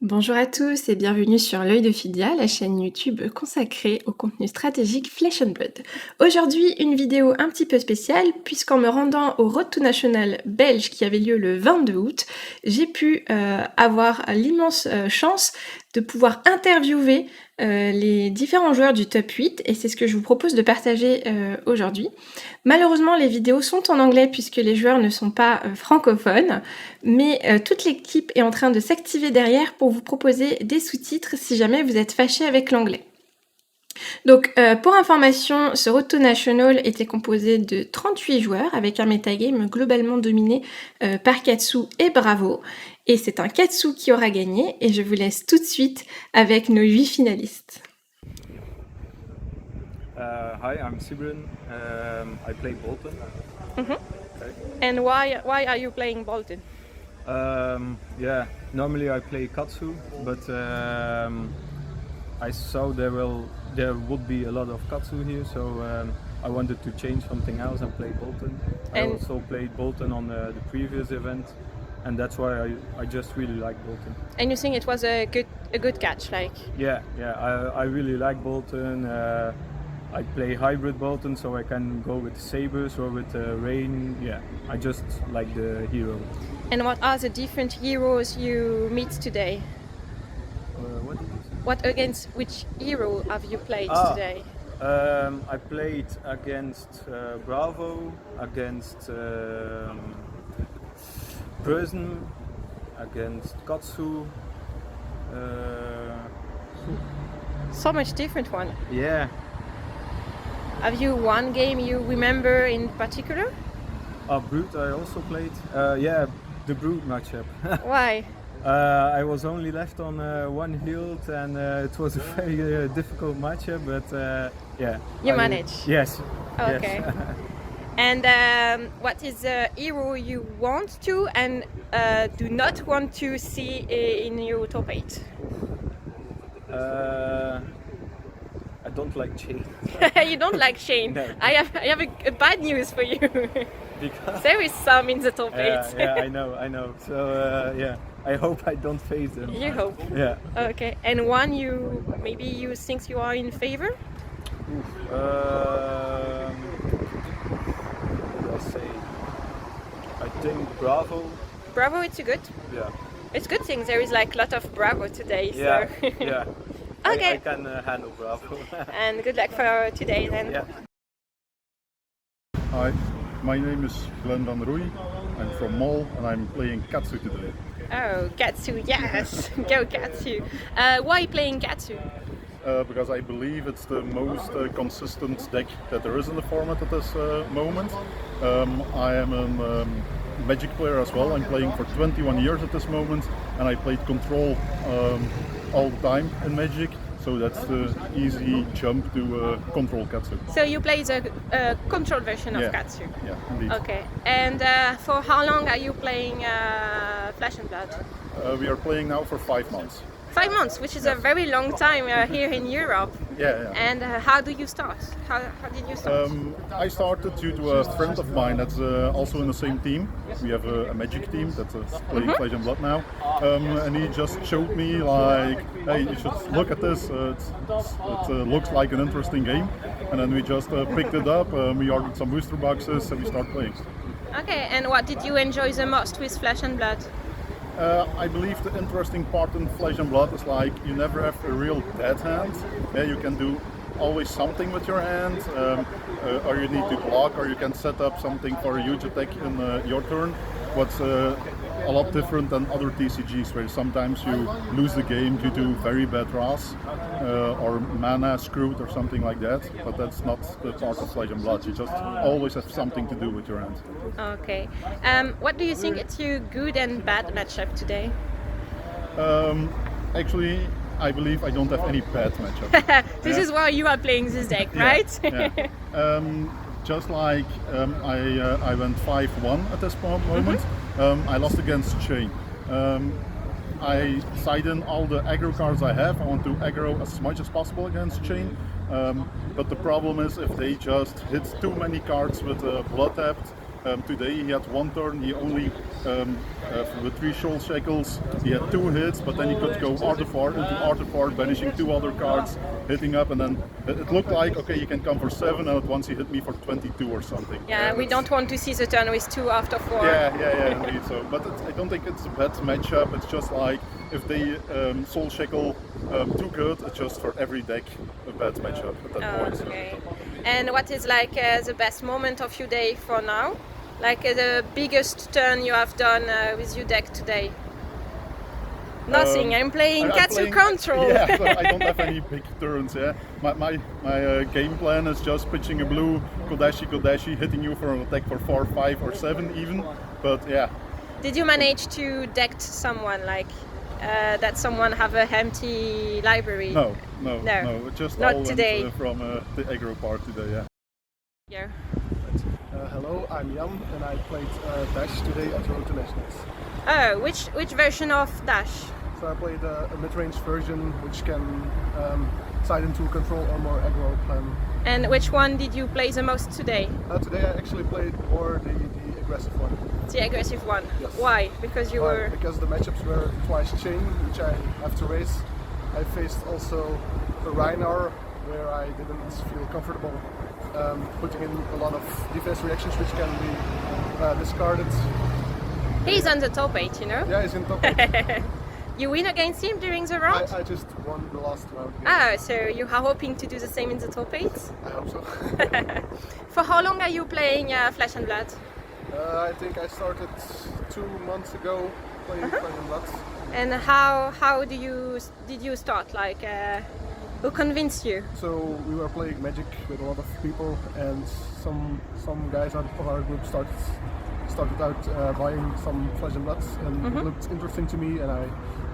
Bonjour à tous et bienvenue sur L'œil de Fidia, la chaîne YouTube consacrée au contenu stratégique Flesh and Blood. Aujourd'hui, une vidéo un petit peu spéciale puisqu'en me rendant au Road to National belge qui avait lieu le 22 août, j'ai pu avoir l'immense chance de pouvoir interviewer les différents joueurs du top 8 et c'est ce que je vous propose de partager aujourd'hui. Malheureusement, les vidéos sont en anglais puisque les joueurs ne sont pas francophones, mais toute l'équipe est en train de s'activer derrière pour vous proposer des sous-titres si jamais vous êtes fâché avec l'anglais. Donc, pour information, ce Road to National était composé de 38 joueurs avec un metagame globalement dominé par Katsu et Bravo. Et c'est un Katsu qui aura gagné et je vous laisse tout de suite avec nos 8 finalistes. Hi, I'm Sibrin. I play Bolton. Okay. And why are you playing Bolton? Yeah, normally I play Katsu, but I saw there would be a lot of Katsu here, so I wanted to change something else and play Bolton. I also played Bolton on the previous event, and that's why I just really like Bolton. And you think it was a good catch, like? Yeah, I really like Bolton. I play hybrid Bolton, so I can go with sabers or with rain. Yeah, I just like the hero. And what are the different heroes you meet today? What against which hero have you played today? I played against Bravo, against Prison, against Katsu. So much different one. Yeah. Have you one game you remember in particular? Brute I also played. Yeah, the Brute matchup. Why? I was only left on one hilt and it was a very difficult matchup, but yeah. You managed? Yes. Okay. Yes. And what is the hero you want to and do not want to see in your top 8? I don't like Chain. You don't like Shane? No. I have a bad news for you. Because There is some in the top 8. yeah, I know. So yeah, I hope I don't face them. You hope. Yeah. Okay. And one you think you are in favor? Let's say, I think Bravo. Bravo, it's a good. Yeah. It's good thing there is like a lot of Bravo today. Yeah. So. Yeah. Okay. I can handle Bravo. And good luck for today then. Yeah. Hi, my name is Glenn van Rooij. I'm from Mol and I'm playing Katsu today. Oh, Katsu, yes! Go Katsu! Why playing Katsu? Because I believe it's the most consistent deck that there is in the format at this moment. I am a Magic player as well. I'm playing for 21 years at this moment and I played Control all the time in Magic. So that's the easy jump to Control Katsu. So you play the control version of Katsu? Yeah, indeed. Okay. And for how long are you playing Flesh and Blood? We are playing now for 5 months. 5 months, which is a very long time here in Europe. Yeah. And how do you start? How did you start? I started due to a friend of mine that's also in the same team. We have a Magic team that's playing Flesh and Blood now. And he just showed me like, hey, you should look at this. It looks like an interesting game. And then we just picked it up. We ordered some booster boxes and we started playing. Okay, and what did you enjoy the most with Flesh and Blood? I believe the interesting part in Flesh and Blood is like you never have a real dead hand. Yeah, you can do always something with your hand, or you need to block, or you can set up something for a huge attack in your turn. What's a lot different than other TCGs, where sometimes you lose the game due to very bad draws or mana screwed or something like that. But that's not the part of Flesh and Blood. You just always have something to do with your hand. Okay. What do you think it's your good and bad matchup today? Actually, I believe I don't have any bad matchup. This is why you are playing this deck, right? Yeah. Just like I went 5-1 at this moment. I lost against Chain. I side in all the aggro cards I have. I want to aggro as much as possible against Chain. But the problem is if they just hit too many cards with Blood Tapped, Today he had one turn, he only, with 3 shoal shekels, he had 2 hits, but then he could go artifact into artifact, banishing 2 other cards, hitting up, and then it looked like, okay, he can come for 7, and at once he hit me for 22 or something. Yeah, we don't want to see the turn with 2 after 4. Yeah, indeed. So, but I don't think it's a bad matchup. It's just like if they soul shekel too good, it's just for every deck a bad matchup at that point. Okay. And what is like the best moment of your day for now? Like the biggest turn you have done with your deck today? Nothing. I'm playing Katsu Control. Yeah, but I don't have any big turns. Yeah, my game plan is just pitching a blue Kodashi, hitting you for an attack for 4, 5, or 7 even. But yeah. Did you manage to deck someone like that? Someone have a empty library? No. It just not all today. Went, from the aggro part today. Yeah. Hello, I'm Jan and I played Dash today at Road to Nationals. Oh, which version of Dash? So I played a mid-range version which can side into control or more aggro plan. And which one did you play the most today? Today I actually played more the aggressive one. The aggressive one? Yes. Why? Because you were... Because the matchups were twice chain, which I have to raise. I faced also a Reinar where I didn't feel comfortable putting in a lot of defense reactions which can be discarded. He's on the top 8, you know? Yeah, he's in top 8. You win against him during the round? I just won the last round. Ah, so you are hoping to do the same in the top 8? I hope so. For how long are you playing Flesh and Blood? I think I started 2 months ago playing Flesh and Blood. And how did you start? Like, who convinced you? So we were playing Magic with a lot of people, and some guys out of our group started out buying some Flesh and Blood, and it looked interesting to me, and I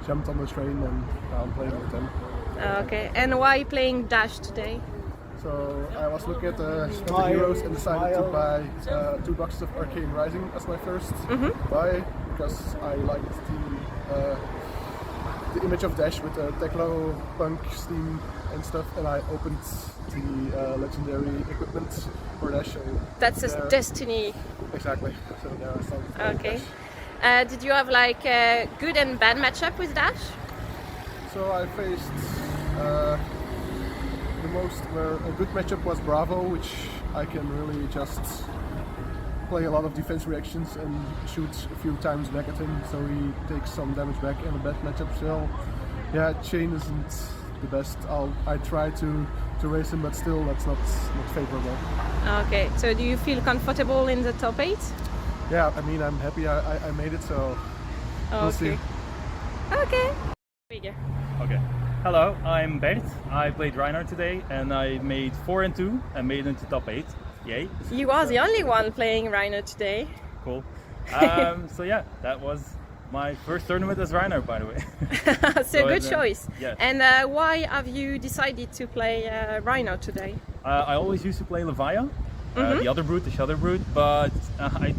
jumped on the train and now I'm playing with them. Okay, and why playing Dash today? So I was looking at the heroes and decided to buy 2 boxes of Arcane Rising as my first buy, because I liked the image of Dash with the Teklo, Punk, Steam and stuff, and I opened the legendary equipment for Dash. So that's a Destiny. Exactly. So there I started. Okay. Did you have like a good and bad matchup with Dash? So I faced the most where a good matchup was Bravo, which I can really just play a lot of defense reactions and shoot a few times back at him, so he takes some damage back. And a bad matchup still, yeah, Chain isn't the best. I try to race him, but still that's not favorable. Okay, so do you feel comfortable in the top 8? Yeah, I mean, I'm happy I made it, so we'll see. Okay. Okay. Hello, I'm Bert. I played Reiner today and I made 4 and 2 and made it into top 8. Yay. You are the only one playing Reiner today. Cool. So yeah, that was my first tournament as Reiner, by the way. So good choice. Yes. And why have you decided to play Reiner today? I always used to play Levia, the other brute, the Shudder brute, but I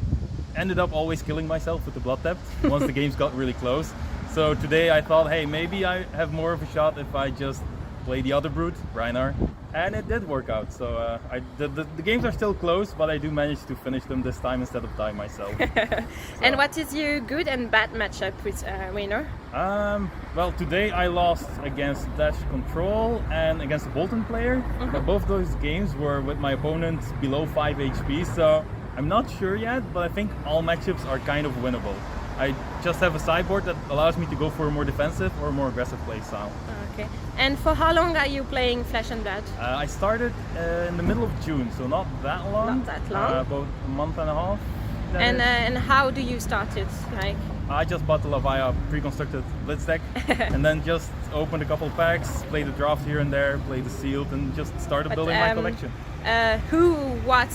ended up always killing myself with the Blood Tap once the games got really close. So today I thought, hey, maybe I have more of a shot if I just play the other brute, Reiner, and it did work out. So the games are still close, but I do manage to finish them this time instead of die myself. And what is your good and bad matchup with Reiner? Well, today I lost against Dash Control and against a Bolton player, but both those games were with my opponent below 5 HP, so I'm not sure yet, but I think all matchups are kind of winnable. I just have a sideboard that allows me to go for a more defensive or a more aggressive play style. Okay. And for how long are you playing Flesh and Blood? I started in the middle of June, so not that long. Not that long. About a month and a half. And how do you start it? Like? I just bought the Levia pre-constructed Blitz deck and then just opened a couple packs, played the draft here and there, played the sealed, and just started building my collection. What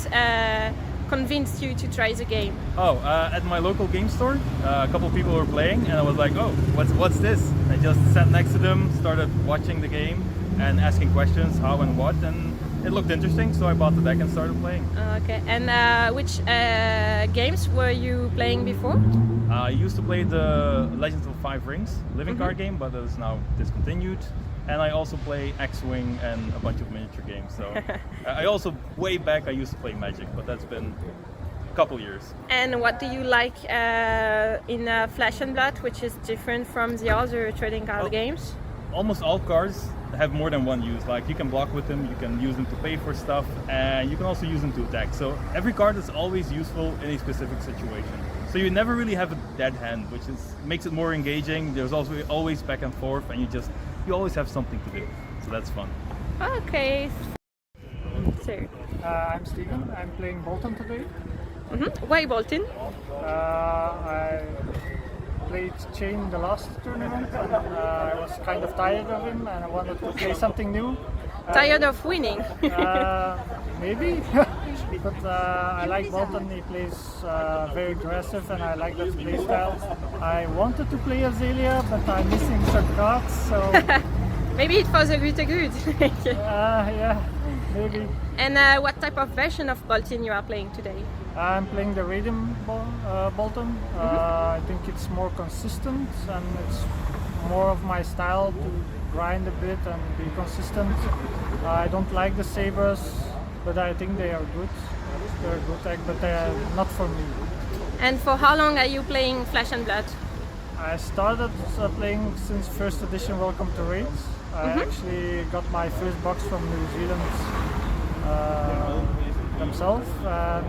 convinced you to try the game? At my local game store, a couple people were playing, and I was like, oh, what's this? I just sat next to them, started watching the game and asking questions, how and what, and it looked interesting, so I bought the deck and started playing. Okay, and which games were you playing before? I used to play the Legends of Five Rings living card game, but it is now discontinued. And I also play X-Wing and a bunch of miniature games. So I also, way back, I used to play Magic, but that's been couple years. And what do you like in Flesh and Blood, which is different from the other trading card games? Almost all cards have more than one use. Like you can block with them, you can use them to pay for stuff, and you can also use them to attack. So every card is always useful in a specific situation. So you never really have a dead hand, which makes it more engaging. There's also always back and forth, and you always have something to do. So that's fun. Okay. So, I'm Steven. I'm playing Bolton today. why Bolton? I played Chain the last tournament. I was kind of tired of him and I wanted to play something new. Tired of winning? Maybe, but I like Bolton. He plays very aggressive and I like that play style. I wanted to play Azalea, but I'm missing some cards, so Maybe it was a good. yeah, maybe. And what type of version of Bolton you are playing today? I'm playing the Radium Bolton. I think it's more consistent and it's more of my style to grind a bit and be consistent. I don't like the sabers, but I think they are good. They're a good deck, but they are not for me. And for how long are you playing Flesh and Blood? I started playing since first edition Welcome to Raids. I actually got my first box from New Zealand themselves, and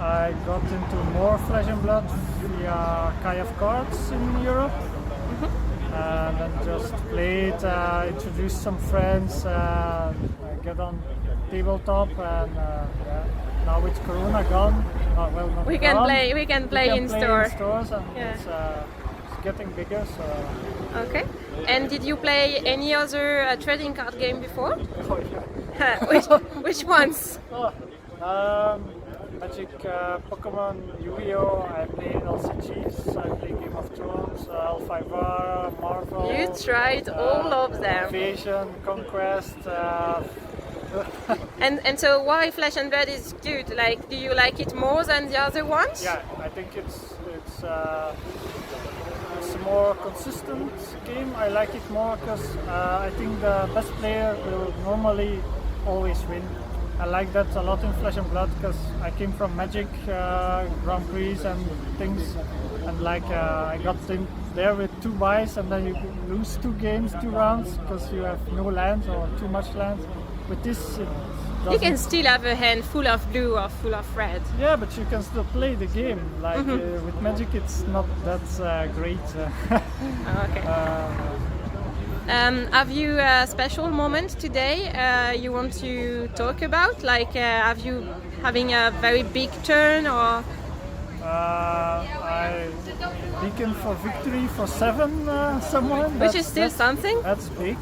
I got into more Flesh and Blood via Kai of Cards in Europe, and then just played, introduced some friends, get on tabletop, and now with Corona gone, not We gone, can play in in store. stores, and Yeah. it's getting bigger. So Okay. And did you play any other trading card game before? oh, yeah. which ones? Magic, Pokemon, Yu-Gi-Oh! I played LCGs, I played Game of Thrones, L5R, Marvel. You tried all of them. Invasion, Conquest. And so why Flesh and Blood is good? Like, do you like it more than the other ones? Yeah, I think it's a more consistent game. I like it more because I think the best player will normally always win. I like that a lot in Flesh and Blood because I came from Magic Grand Prix and things, and like I got in there with 2 buys and then you lose 2 games, 2 rounds because you have no lands or too much lands. With this, You can still have a hand full of blue or full of red. yeah, but you can still play the game. Like with Magic, it's not that great. Okay. Have you a special moment today you want to talk about? Like, have you having a very big turn or? I beacon for victory for 7 someone. Which is still something. That's big.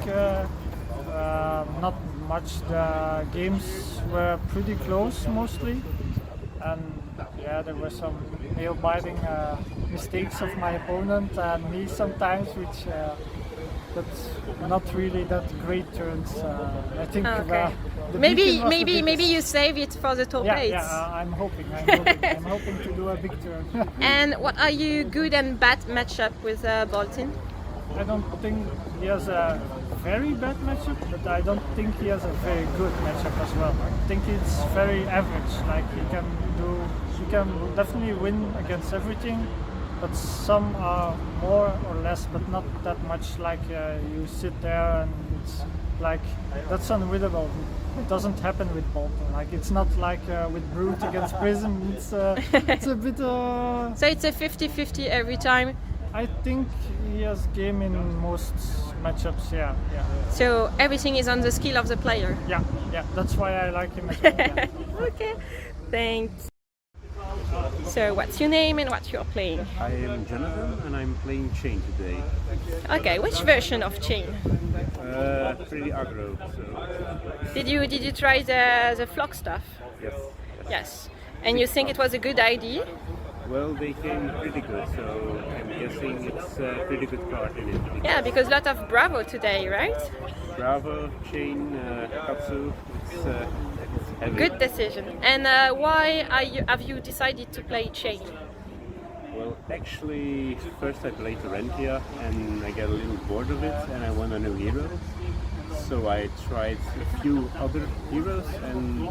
Not much. The games were pretty close mostly, and yeah, there were some nail-biting mistakes of my opponent and me sometimes, which but not really that great turns. I think. Okay. The Maybe beacon was the maybe biggest. you save it for the top 8. Yeah, I'm hoping. I'm hoping to do a big turn. And what are you good and bad matchup with Bolton? I don't think he has a very bad matchup, but I don't think he has a very good matchup as well. I think it's very average. Like he can definitely win against everything, but some are more or less, but not that much. Like you sit there and it's like that's unwinnable. It doesn't happen with Bolton. Like it's not like with Brute against Prism. It's a bit. So it's a 50-50 every time. I think he has game in most matchups. Yeah. So everything is on the skill of the player. Yeah. That's why I like him as well. Yeah. Okay, thanks. So what's your name and what you're playing? I am Jonathan and I'm playing Chain today. Okay, which version of Chain? Pretty aggro, so Did you try the flock stuff? yes. Yes. And you think it was a good idea? Well, they came pretty good, so I'm guessing it's a pretty good card in it. Yeah, because a lot of Bravo today, right? Bravo, Chain, Katsu, it's heavy. Good decision. And why have you decided to play Chain? Well, actually, first I played Tarentia and I got a little bored of it and I want a new hero. So I tried a few other heroes and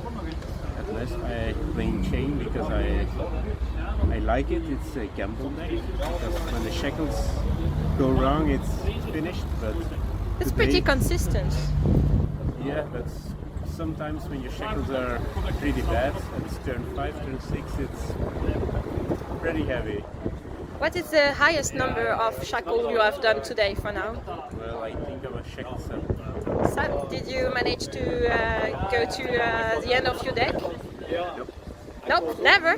at last I playing chain because I like it. It's a gamble deck because when the shackles go wrong, it's finished. But It's today, pretty consistent. yeah, but sometimes when your shackles are pretty bad, it's turn 5, turn 6, it's pretty heavy. What is the highest number of shackle you have done today for now? Well, I think I was shackled 7. So, did you manage to go to the end of your deck? Nope. Nope, never.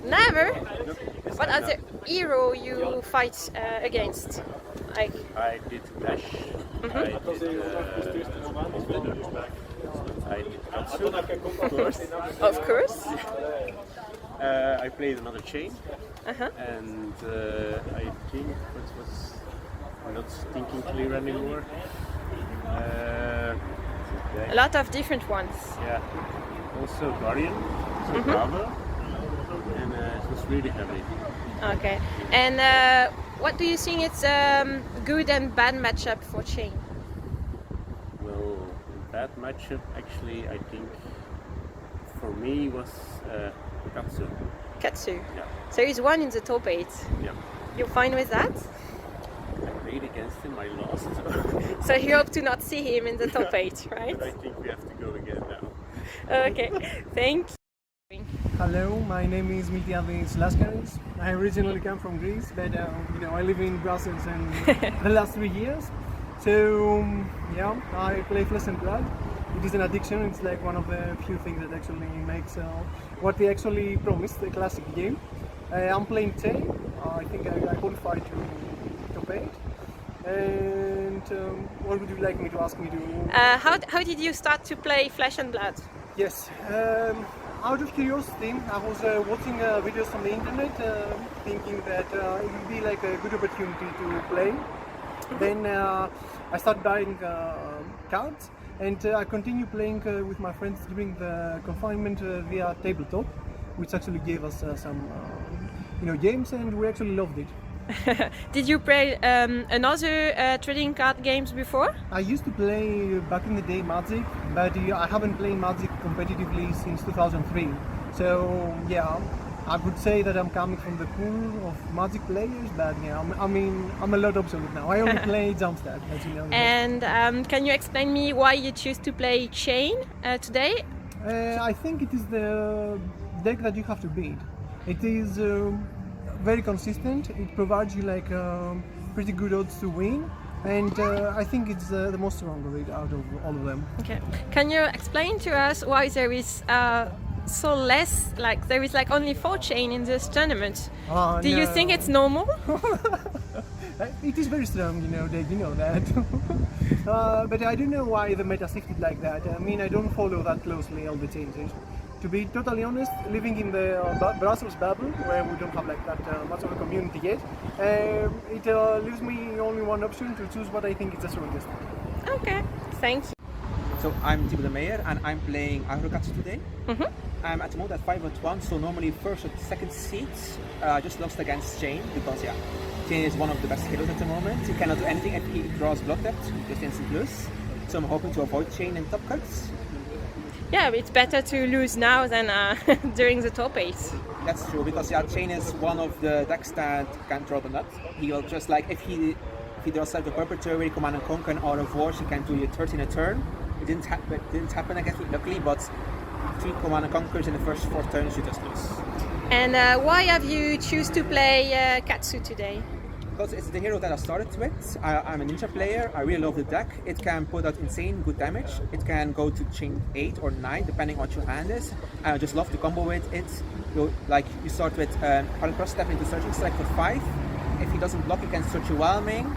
Never. Nope. What are the hero you fight against? Like, I did Dash. I did Katsu, of course. of course. I played another chain, and I think it was not thinking clear anymore. A lot of different ones. Yeah. Also Guardian, so Bravo, and it was really heavy. Okay. And what do you think it's good and bad matchup for chain? Well, bad matchup actually I think for me was Katsu. Katsu. Yeah. So he's one in the top 8. Yeah. You're fine with that? I played against him, I lost. So you hope to not see him in the top 8, right? But I think we have to go again now. Okay, thank you. Hello, my name is Miltiades Laskaris. I originally come from Greece, but I live in Brussels in the last 3 years. So yeah, I play Flesh and Blood. It is an addiction. It's like one of the few things that actually makes what they actually promised, a classic game. I'm playing chain. I think I qualified to top 8. And what would you like me to ask me to? How did you start to play Flesh and Blood? Yes, out of curiosity, I was watching videos on the internet, thinking that it would be like a good opportunity to play. Then I started buying cards, and I continue playing with my friends during the confinement via tabletop, which actually gave us some games, and we actually loved it. Did you play another trading card games before? I used to play back in the day Magic, but I haven't played Magic competitively since 2003. So yeah, I would say that I'm coming from the pool of Magic players, but yeah, I'm a lot obsolete now. I only play Jumpstart, as you know. And can you explain me why you choose to play Chain today? I think it is the deck that you have to beat. It is very consistent. It provides you like pretty good odds to win, and I think it's the most strong of it out of all of them. Okay. Can you explain to us why there is so less? Like there is like only 4 chain in this tournament. Do you think it's normal? It is very strong, Dave, you know that. But I don't know why the meta shifted like that. I mean, I don't follow that closely all the changes. To be totally honest, living in the Brussels bubble, where we don't have like that much of a community yet, it leaves me only one option to choose what I think is the strongest. Okay, thank you. So I'm Thibaut de Meijer and I'm playing Agrokatsu today. I'm at the moment at 5-1, so normally first or second seeds. I just lost against Chain because Chain is one of the best heroes at the moment. He cannot do anything if he draws block debt, just instant lose. So I'm hoping to avoid Chain in top cuts. Yeah, it's better to lose now than during the top 8. That's true, because Chain is one of the decks that can draw the nut. He will just like, if he draws like a Perpetuary, Command and Conquer, and Out of Wars, he can do 13 a turn. It didn't happen against me, luckily, but 3 Command and Conquers in the first 4 turns, you just lose. And why have you choose to play Katsu today? Because it's the hero that I started with. I'm a ninja player, I really love the deck. It can put out insane good damage. It can go to chain 8 or 9 depending on what your hand is. I just love to combo with it. You start with hard cross step into searching strike for 5. If he doesn't block, you can search your whelming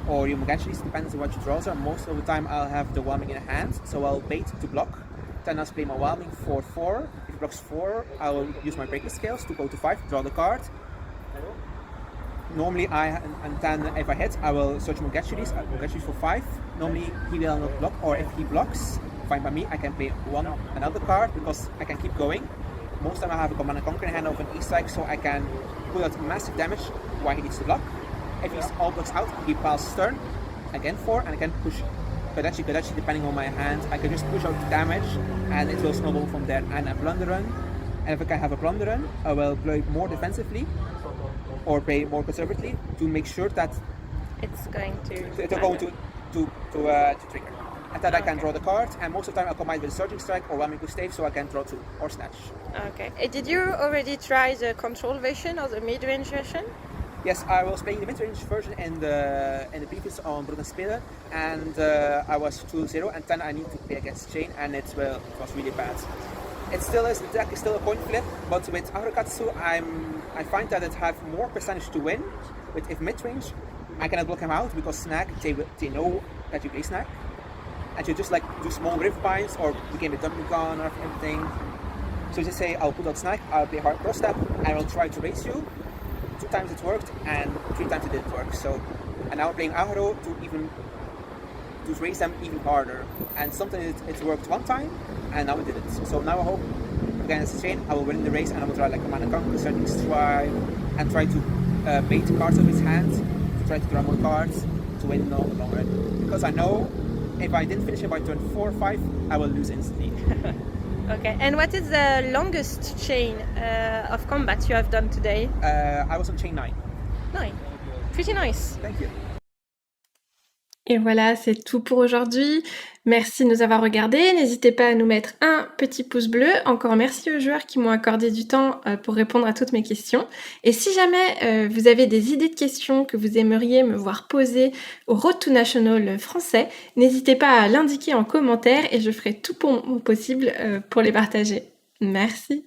or your Muganshi's, depends on what your draws are. Most of the time I'll have the whelming in hand, so I'll bait to block. Then I'll play my whelming for 4. If it blocks 4, I will use my breaking scales to go to 5, draw the card. Normally, and then if I hit, I will search Muganshi's for 5. Normally, he will not block, or if he blocks, fine by me, I can play another card because I can keep going. Most time I have a Command and Conquer in hand of an E-Strike, so I can put out massive damage while he needs to block. If he all blocks out, he piles turn, again 4, and again push Kodachi, depending on my hand. I can just push out the damage and it will snowball from there. And a blunder run. And if I can have a blunder run, I will play more defensively or play more conservatively to make sure that It's going to trigger. And then I can draw the card, and most of the time I'll combine with a Surging Strike or Whammy Stave, so I can draw 2 or Snatch. Okay. Did you already try the control version or the mid-range version? Yes, I was playing the mid-range version in the previous on Broken Spelen, and I was 2-0, and then I need to play against Chain, and it was really bad. It still is, the deck is still a coin flip, but with Aurokatsu I find that it have more percentage to win. With if mid-range, I cannot block him out because Snack, they know that you play Snack. And you just like do small riff binds or became a dumping gun or everything. So just say I'll put out Snack, I'll play hard cross step, and I'll try to race you. 2 times it worked and 3 times it didn't work. So and now I'm playing Ahuro to race them even harder. And sometimes it worked 1 time and now it didn't. So now I hope against Chain I will win the race and I will try like Command and Conquer, Surging Strike, and try to bait cards of his hand to try to draw more cards to win in the long run. Because I know if I didn't finish it by turn 4 or 5, I will lose instantly. Okay, and what is the longest chain of combat you have done today? I was on chain 9. 9. Pretty nice. Thank you. Et voilà, c'est tout pour aujourd'hui. Merci de nous avoir regardés. N'hésitez pas à nous mettre un petit pouce bleu. Encore merci aux joueurs qui m'ont accordé du temps pour répondre à toutes mes questions. Et si jamais vous avez des idées de questions que vous aimeriez me voir poser au Road to National français, n'hésitez pas à l'indiquer en commentaire et je ferai tout pour mon possible pour les partager. Merci.